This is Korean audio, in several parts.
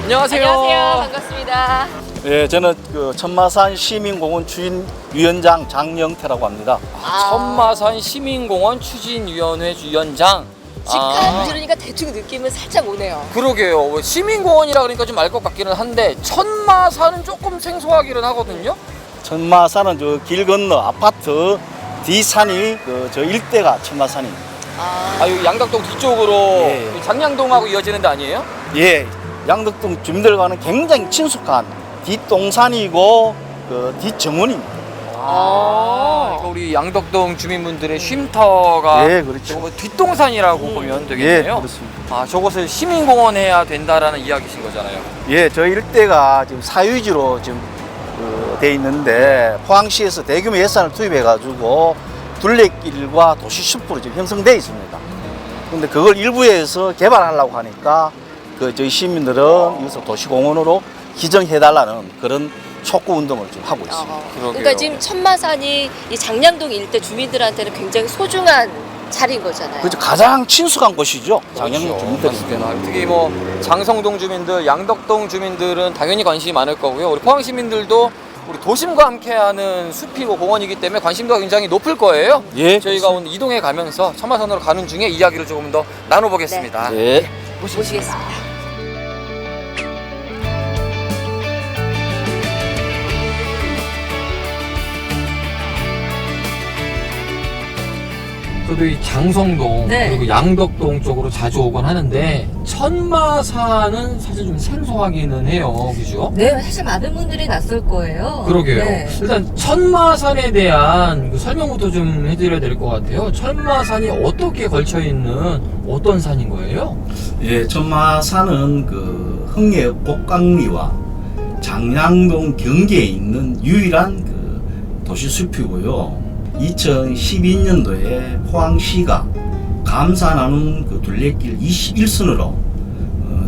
안녕하세요. 안녕하세요. 반갑습니다. 예, 저는 그 천마산 시민공원 추진위원장 장영태라고 합니다. 천마산 시민공원 추진위원회 위원장. 직함 들으니까 대충 느낌은 살짝 오네요. 그러게요. 시민공원이라 그러니까 좀 알 것 같기는 한데 천마산은 조금 생소하기는 하거든요. 천마산은 저 길 건너 아파트 뒤산이 저 일대가 천마산입니다. 여기 양덕동 뒤쪽으로 예. 장량동하고 이어지는 데 아니에요? 예, 양덕동 주민들과는 굉장히 친숙한 뒷동산이고 그 뒷정원입니다. 그러니까 우리 양덕동 주민분들의 쉼터가 예, 그렇죠. 저거 뒷동산이라고 보면 되겠네요. 예, 그렇습니다. 저것을 시민공원해야 된다라는 이야기신 거잖아요. 예, 저 일대가 지금 사유지로 지금 돼 있는데 포항시에서 대규모 예산을 투입해가지고 둘레길과 도시숲으로 지금 형성되어 있습니다. 근데 그걸 일부에서 개발하려고 하니까 저희 시민들은 여기서 도시공원으로 기정해달라는 그런 촉구 운동을 좀 하고 있습니다. 그러니까 지금 천마산이 이 장량동 일대 주민들한테는 굉장히 소중한 자리인 거잖아요. 그렇죠. 가장 친숙한 곳이죠. 장영동 주민들이. 맞습니다. 특히 뭐 장성동 주민들, 양덕동 주민들은 당연히 관심이 많을 거고요. 우리 포항 시민들도 우리 도심과 함께하는 숲이고 공원이기 때문에 관심도가 굉장히 높을 거예요. 예, 저희가 오늘 이동해 가면서 천마산으로 가는 중에 이야기를 조금 더 나눠보겠습니다. 예. 모시겠습니다. 저도 이 장성동 네. 그리고 양덕동 쪽으로 자주 오곤 하는데 천마산은 사실 좀 생소하기는 해요, 그죠? 네, 사실 많은 분들이 낯설 거예요. 그러게요. 네. 일단 천마산에 대한 그 설명부터 좀 해드려야 될 것 같아요. 천마산이 어떻게 걸쳐 있는 어떤 산인 거예요? 예, 천마산은 그 흥해 복강리와 장량동 경계에 있는 유일한 그 도시숲이고요. 2012년도에 포항시가 감사나눔 그 둘레길 21선으로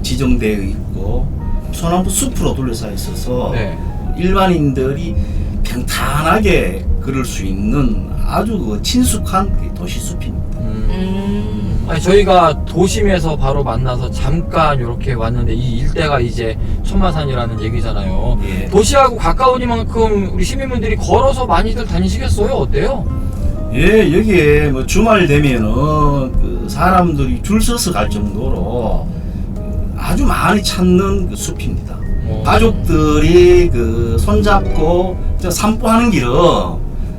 지정되어 있고 소나무 숲으로 둘러싸여 있어서 네. 일반인들이 평탄하게 걸을 수 있는 아주 그 친숙한 그 도시숲입니다. 아니, 저희가 도심에서 바로 만나서 잠깐 이렇게 왔는데 이 일대가 이제 천마산이라는 얘기잖아요. 예. 도시하고 가까우니만큼 우리 시민분들이 걸어서 많이들 다니시겠어요? 어때요? 예, 여기에 뭐 주말 되면은 그 사람들이 줄 서서 갈 정도로 아주 많이 찾는 그 숲입니다. 가족들이 그 손잡고 산보하는 길은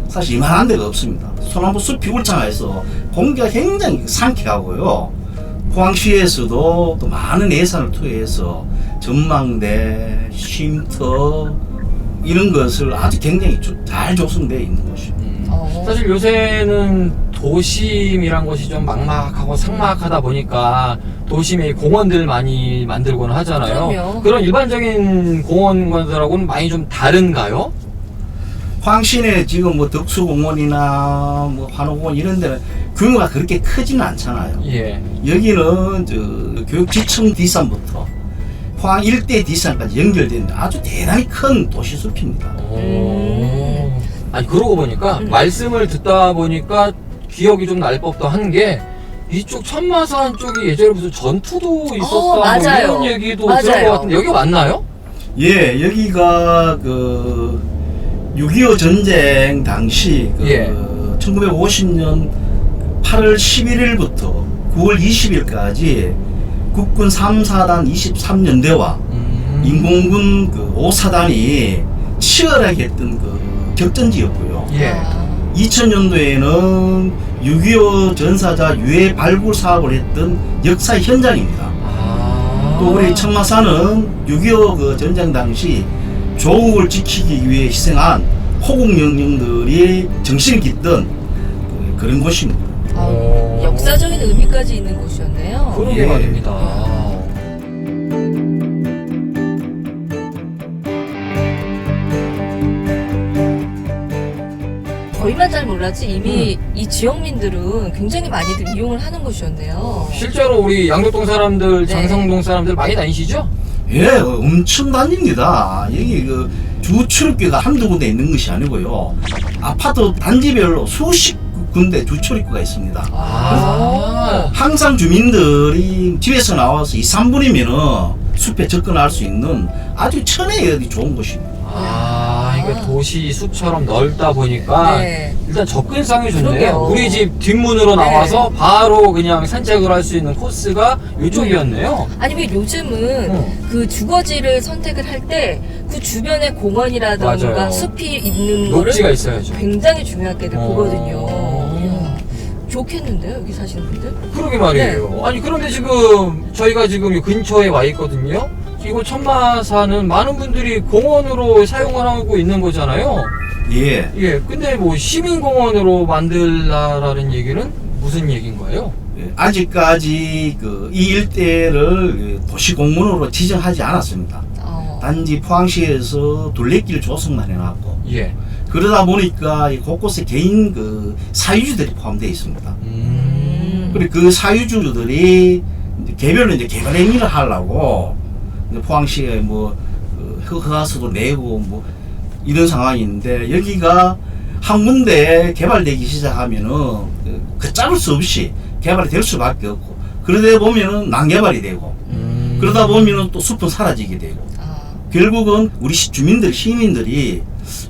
사실 이만한 데가 없습니다. 소나무 숲이 울창해서 공기가 굉장히 상쾌하고요. 포항시에서도 또 많은 예산을 투여해서 전망대, 쉼터 이런 것을 아주 굉장히 잘 조성되어 있는 곳입니다. 사실 요새는 도심이란 것이 좀 막막하고 삭막하다 보니까 도심에 공원들 많이 만들곤 하잖아요. 그럼요. 그런 일반적인 공원들하고는 많이 좀 다른가요? 포항시내 지금 뭐 덕수공원이나 뭐 환호공원 이런 데는 규모가 그렇게 크지는 않잖아요. 예. 여기는 저 교육지청 뒷산부터 포항 일대 뒷산까지 연결된 아주 대단히 큰 도시숲입니다. 아니 그러고 보니까 말씀을 듣다 보니까 기억이 좀 날 법도 한 게 이쪽 천마산 쪽이 예전에 무슨 전투도 있었다 맞아요. 뭐 이런 얘기도 맞아요. 들은 것 같은데 여기 맞나요? 예, 여기가 그 6.25 전쟁 당시 그 예. 1950년 8월 11일부터 9월 20일까지 국군 3사단 23년대와 인공군 그 5사단이 치열하게 했던 그 격전지였고요. 예. 2000년도에는 6.25 전사자 유해 발굴 사업을 했던 역사의 현장입니다. 또 우리 천마산은 6.25 그 전쟁 당시 조국을 지키기 위해 희생한 호국 영령들이 정신을 깃던 그런 곳입니다. 역사적인 의미까지 있는 곳이었네요. 그러게 예. 말입니다. 저희만 우리만 잘 몰랐지 이미 이 지역민들은 굉장히 많이들 이용을 하는 곳이었네요. 실제로 우리 양덕동 사람들, 네. 장성동 사람들 많이 다니시죠? 예, 엄청 다닙니다. 여기 그 주 출입구가 한두 군데 있는 것이 아니고요. 아파트 단지별로 수십 군데 주 출입구가 있습니다. 아. 항상 주민들이 집에서 나와서 2, 3분이면은 숲에 접근할 수 있는 아주 천혜에 좋은 곳입니다. 아, 이게 도시 숲처럼 넓다 보니까 네. 일단 접근성이 좋네요. 그러게요. 우리 집 뒷문으로 나와서 바로 그냥 산책을 할 수 있는 코스가 이쪽이었네요. 아니 왜 요즘은 그 주거지를 선택을 할 때 그 주변에 공원이라던가 맞아요. 숲이 있는 녹지가 거를 있어야죠. 굉장히 중요하게 보거든요. 어. 이야, 좋겠는데요 여기 사시는 분들? 그러게 말이에요. 아니 그런데 지금 저희가 지금 이 근처에 와 있거든요. 이곳 천마산은 많은 분들이 공원으로 사용을 하고 있는 거잖아요. 예. 예, 근데 뭐 시민공원으로 만들라라는 얘기는 무슨 얘기인 거예요? 예, 아직까지 그 이 일대를 도시공원으로 지정하지 않았습니다. 단지 포항시에서 둘레길 조성만 해놨고 예. 그러다 보니까 이 곳곳에 개인 그 사유주들이 포함되어 있습니다. 그리고 그 사유주들이 이제 개별로 이제 개발 행위를 하려고 이제 포항시에 뭐 허가서도 내고 뭐 이런 상황이 있는데 여기가 한 군데 개발되기 시작하면은 걷잡을 수 없이 개발이 될 수밖에 없고 그러다 보면은 난개발이 되고 그러다 보면은 또 숲은 사라지게 되고 결국은 우리 주민들, 시민들이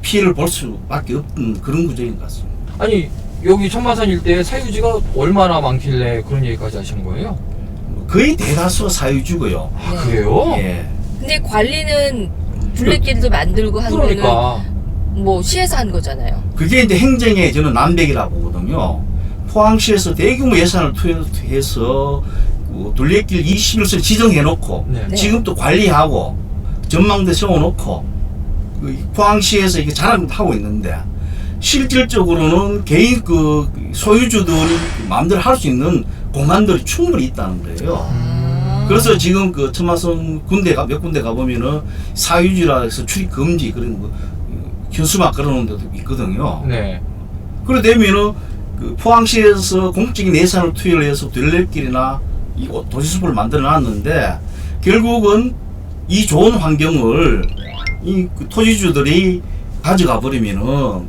피해를 볼 수밖에 없는 그런 구조인 것 같습니다. 아니 여기 천마산 일대에 사유지가 얼마나 많길래 그런 얘기까지 하시는 거예요? 거의 대다수가 사유주고요. 아, 그래요? 예. 근데 관리는 둘레길도 만들고 하는 그러니까 거는 뭐 시에서 한 거잖아요. 그게 이제 행정의 저는 난백이라고 보거든요. 포항시에서 대규모 예산을 투여해서 둘레길 21선 지정해놓고 네. 지금 또 관리하고 전망대 세워놓고 포항시에서 이게 자랑도 하고 있는데 실질적으로는 개인 그 소유주들이 마음대로 할 수 있는 공간들이 충분히 있다는 거예요. 그래서 지금 그 천마선 군대가 몇 군데 가보면은 사유지라 해서 출입 금지 그런 거 현수막 걸어놓은 데도 있거든요. 네. 그래 되면은 그 포항시에서 공적인 예산을 투여를 해서 둘레길이나 이 도시숲을 만들어 놨는데 결국은 이 좋은 환경을 이 그 토지주들이 가져가 버리면은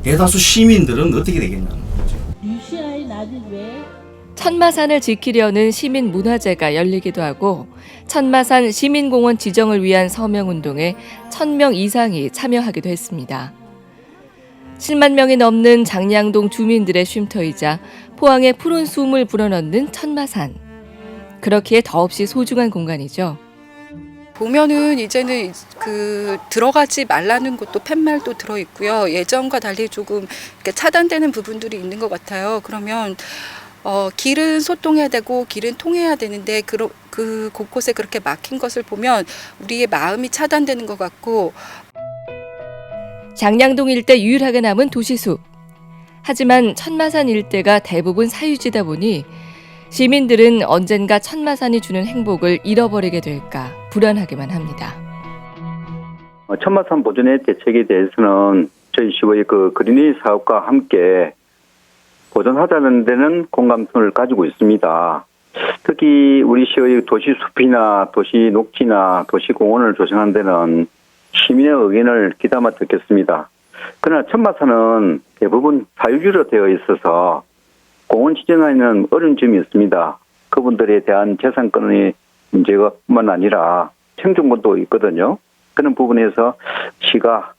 대다수 시민들은 어떻게 되겠냐는 거죠. 루시아의 나는 왜? 천마산을 지키려는 시민 문화제가 열리기도 하고 천마산 시민공원 지정을 위한 서명운동에 1,000명 이상이 참여하기도 했습니다. 7만 명이 넘는 장량동 주민들의 쉼터이자 포항의 푸른 숨을 불어넣는 천마산. 그렇기에 더없이 소중한 공간이죠. 보면은 이제는 그 들어가지 말라는 곳도 팻말도 들어 있고요. 예전과 달리 조금 이렇게 차단되는 부분들이 있는 것 같아요. 그러면 길은 소통해야 되고 길은 통해야 되는데 그 곳곳에 그렇게 막힌 것을 보면 우리의 마음이 차단되는 것 같고 장량동 일대 유일하게 남은 도시숲. 하지만 천마산 일대가 대부분 사유지다 보니 시민들은 언젠가 천마산이 주는 행복을 잃어버리게 될까 불안하기만 합니다. 천마산 보존의 대책에 대해서는 저희 시의 그 그린웨이 사업과 함께 보존하자는 데는 공감성을 가지고 있습니다. 특히 우리 시의 도시숲이나 도시녹지나 도시공원을 조성하는 데는 시민의 의견을 귀담아 듣겠습니다. 그러나 천마산은 대부분 사유지로 되어 있어서 공원 지정하기는 어려운 점이 있습니다. 그분들에 대한 재산권의 문제가 뿐만 아니라 생존권도 있거든요. 그런 부분에서 시가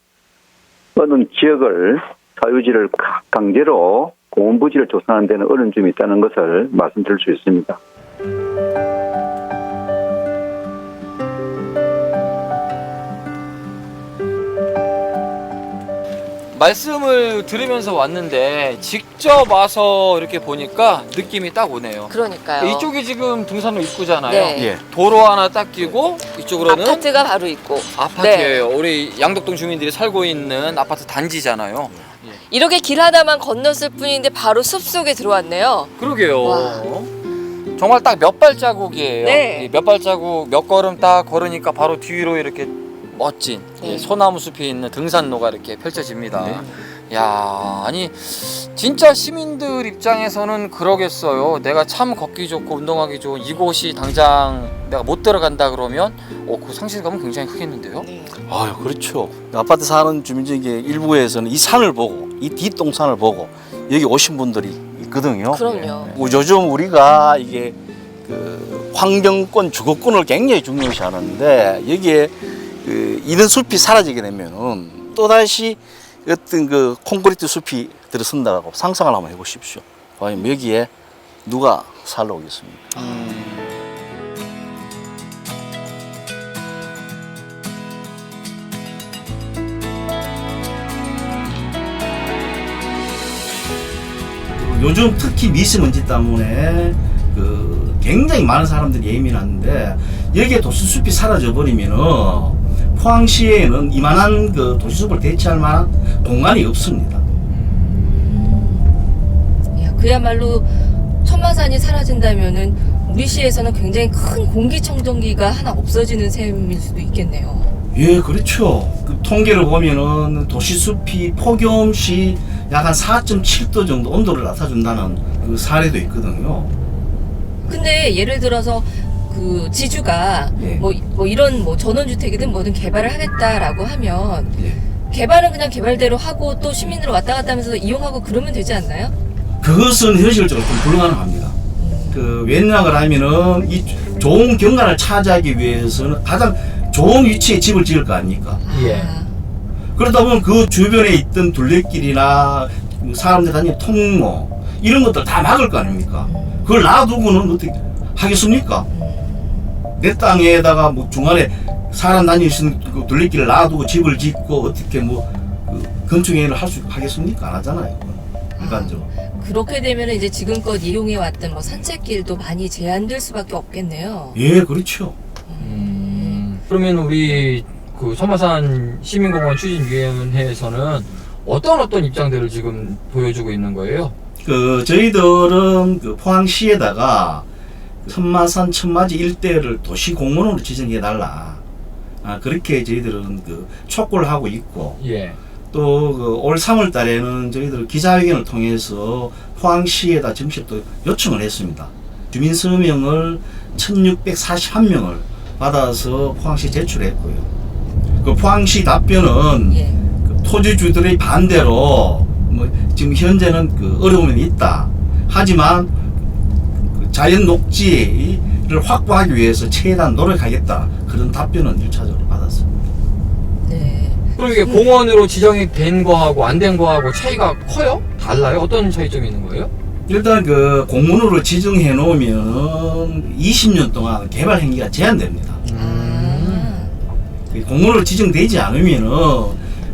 어느 지역을 사유지를 강제로 공원 부지를 조성하는 데는 어려운 점이 있다는 것을 말씀드릴 수 있습니다. 말씀을 들으면서 왔는데 직접 와서 이렇게 보니까 느낌이 딱 오네요. 그러니까요. 이쪽이 지금 등산로 입구잖아요. 네. 예. 도로 하나 딱 끼고 이쪽으로는 아파트가 바로 있고. 아파트예요. 우리 양덕동 주민들이 살고 있는 아파트 단지잖아요. 이렇게 길 하나만 건넜을 뿐인데 바로 숲속에 들어왔네요. 그러게요. 와. 정말 딱 몇 발자국이에요. 네. 이몇 발자국 몇 걸음 딱 걸으니까 바로 뒤로 이렇게 멋진 네. 소나무 숲이 있는 등산로가 이렇게 펼쳐집니다. 야, 아니 진짜 시민들 입장에서는 그러겠어요. 내가 참 걷기 좋고 운동하기 좋은 이곳이 당장 내가 못 들어간다 그러면 그 상실감은 굉장히 크겠는데요. 아유, 그렇죠. 아파트 사는 주민 중에 일부에서는 이 산을 보고 이 뒷동산을 보고 여기 오신 분들이 있거든요. 그럼요. 요즘 우리가 이게 그 환경권, 주거권을 굉장히 중요시 하는데 여기에 그 이런 숲이 사라지게 되면은 또다시 어떤 그 콘크리트 숲이 들어선다고 상상을 한번 해보십시오. 과연 여기에 누가 살러 오겠습니까? 요즘 특히 미세먼지 때문에 그 굉장히 많은 사람들이 예민한데 여기에 도시숲이 사라져 버리면은 포항시에는 이만한 그 도시숲을 대체할 만한 공간이 없습니다. 야, 그야말로 천마산이 사라진다면은 우리 시에서는 굉장히 큰 공기청정기가 하나 없어지는 셈일 수도 있겠네요. 예, 그렇죠. 그 통계를 보면은 도시숲이 폭염 시 약 한 4.7도 정도 온도를 낮춰준다는 그 사례도 있거든요. 근데 예를 들어서 그 지주가 예. 뭐 이런 뭐 전원주택이든 뭐든 개발을 하겠다라고 하면 예. 개발은 그냥 개발대로 하고 또 시민들 왔다 갔다 하면서 이용하고 그러면 되지 않나요? 그것은 현실적으로 좀 불가능합니다. 그 왜냐하면 하면은 이 좋은 경관을 차지하기 위해서는 가장 좋은 위치에 집을 지을 거 아닙니까? 예. 그러다 보면 그 주변에 있던 둘레길이나 사람들 다니는 통로 이런 것들 다 막을 거 아닙니까? 그걸 놔두고는 어떻게 하겠습니까? 내 땅에다가 뭐 중간에 사람 다닐 수 있는 그 둘레길을 놔두고 집을 짓고 어떻게 그 건축행위를 하겠습니까? 안 하잖아요. 일반적으로. 그렇게 되면 이제 지금껏 이용해 왔던 뭐 산책길도 많이 제한될 수밖에 없겠네요. 예, 그렇죠. 그러면 우리 그 천마산 시민공원 추진위원회에서는 어떤 입장들을 지금 보여주고 있는 거예요? 그 저희들은 그 포항시에다가 천마산 천마지 일대를 도시공원으로 지정해 달라. 그렇게 저희들은 그 촉구를 하고 있고 예. 또 그 올 3월 달에는 저희들 기자회견을 통해서 포항시에다 정식 또 요청을 했습니다. 주민 서명을 1641명을 받아서 포항시에 제출했고요. 그 포항시 답변은 예. 그 토지주들의 반대로 뭐 지금 현재는 그 어려움이 있다. 하지만 그 자연 녹지를 확보하기 위해서 최대한 노력하겠다. 그런 답변은 1차적으로 받았습니다. 네. 그럼 이게 공원으로 지정이 된 거하고 안 된 거하고 차이가 커요? 달라요? 어떤 차이점이 있는 거예요? 일단 그 공문으로 지정해 놓으면 20년 동안 개발 행위가 제한됩니다. 공문으로 지정되지 않으면은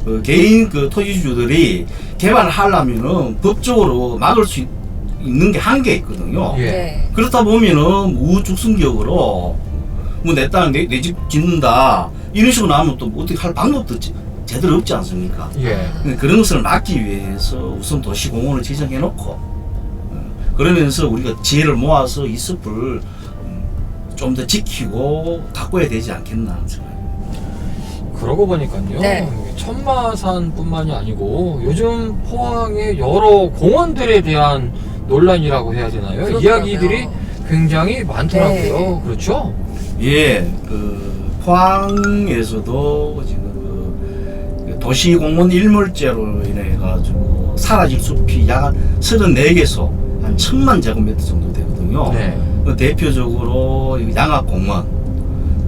그 개인 그 토지주들이 개발을 하려면은 법적으로 막을 수 있는 게 한계 있거든요. 예. 네. 그렇다 보면은 우후죽순격으로 뭐 내 땅 내 집 짓는다 이런 식으로 나오면 또 어떻게 할 방법도 제대로 없지 않습니까? 예. 그런 것을 막기 위해서 우선 도시공원을 지정해 놓고 그러면서 우리가 지혜를 모아서 이 숲을 좀 더 지키고 가꿔야 되지 않겠나 하는 생각입니다. 그러고 보니까요. 네. 천마산뿐만이 아니고 요즘 포항의 여러 공원들에 대한 논란이라고 해야 되나요? 그렇더라고요. 이야기들이 굉장히 많더라고요. 네. 그렇죠? 예, 그 포항에서도 지금 그 도시공원 일몰제로 인해 가지고 사라질 숲이 약 34개소 한 1000만 제곱미터 정도 되거든요. 네. 그 대표적으로 양학공원,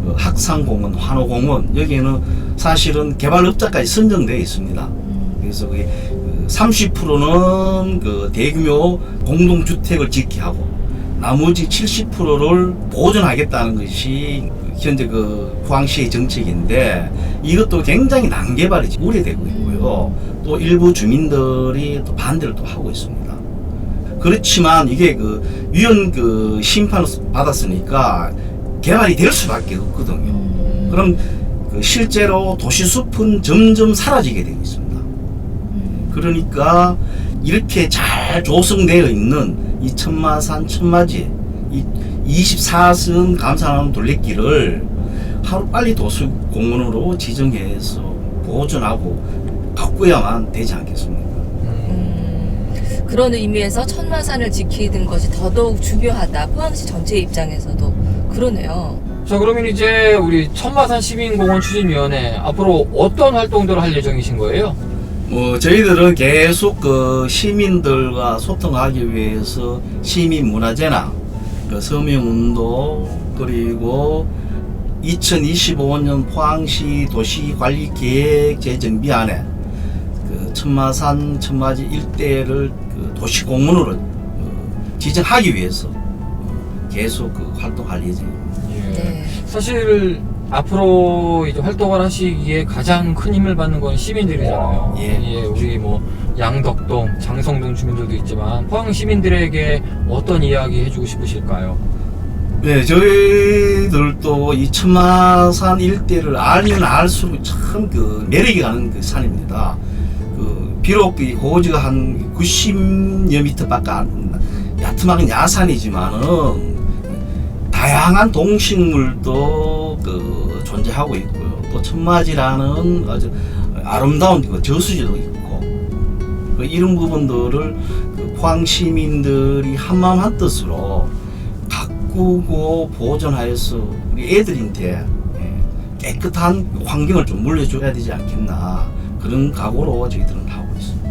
그 학상공원, 여기에는 사실은 개발업자까지 선정되어 있습니다. 그래서 그 30%는 그 대규모 공동주택을 짓게 하고 나머지 70%를 보존하겠다는 것이 현재 그 포항시의 정책인데 이것도 굉장히 난개발이 우려되고 있고요. 또 일부 주민들이 또 반대를 또 하고 있습니다. 그렇지만 이게 그 위헌 그 심판을 받았으니까 개발이 될 수밖에 없거든요. 그럼 그 실제로 도시숲은 점점 사라지게 되고 있습니다. 그러니까 이렇게 잘 조성되어 있는 이 천마산 천마지 이 24선 감산하는 둘레길을 하루빨리 도시공원으로 지정해서 보존하고 가꿔야만 되지 않겠습니까? 그런 의미에서 천마산을 지키는 것이 더더욱 중요하다. 포항시 전체 입장에서도 그러네요. 자, 그러면 이제 우리 천마산 시민공원 추진위원회 앞으로 어떤 활동들을 할 예정이신 거예요? 뭐 저희들은 계속 그 시민들과 소통하기 위해서 시민 문화제나 그 서명운동 그리고 2025년 포항시 도시관리계획 재정비안에 그 천마산 천마지 일대를 그 도시공원으로 지정하기 위해서 계속 그 활동할 예정입니다. 네. 사실 앞으로 이제 활동을 하시기에 가장 큰 힘을 받는 건 시민들이잖아요. 예. 우리 뭐 양덕동, 장성동 주민들도 있지만 포항 시민들에게 어떤 이야기 해주고 싶으실까요? 네, 저희들도 이 천마산 일대를 알면 알수록 참 그 매력이 가는 그 산입니다. 그 비록 이 고지가 한 90여 미터밖에 안 야트막은 야산이지만은 다양한 동식물도 그 존재하고 있고요. 또 천마지라는 아주 아름다운 그 저수지도 있고 그 이런 부분들을 그 포항 시민들이 한마음 한뜻으로 가꾸고 보존하여서 우리 애들한테 깨끗한 환경을 좀 물려줘야 되지 않겠나 그런 각오로 저희들은 하고 있습니다.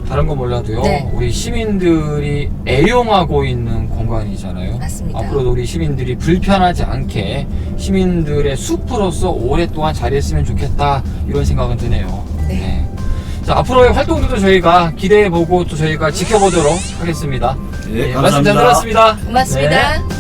다른 건 몰라도요. 네. 우리 시민들이 애용하고 있는 공간이잖아요. 맞습니다. 앞으로도 우리 시민들이 불편하지 않게 시민들의 숲으로서 오랫동안 자리했으면 좋겠다 이런 생각은 드네요. 네. 자, 앞으로의 활동들도 저희가 기대해보고 또 저희가 지켜보도록 하겠습니다. 네, 말씀 잘 감사합니다. 들었습니다. 고맙습니다. 네.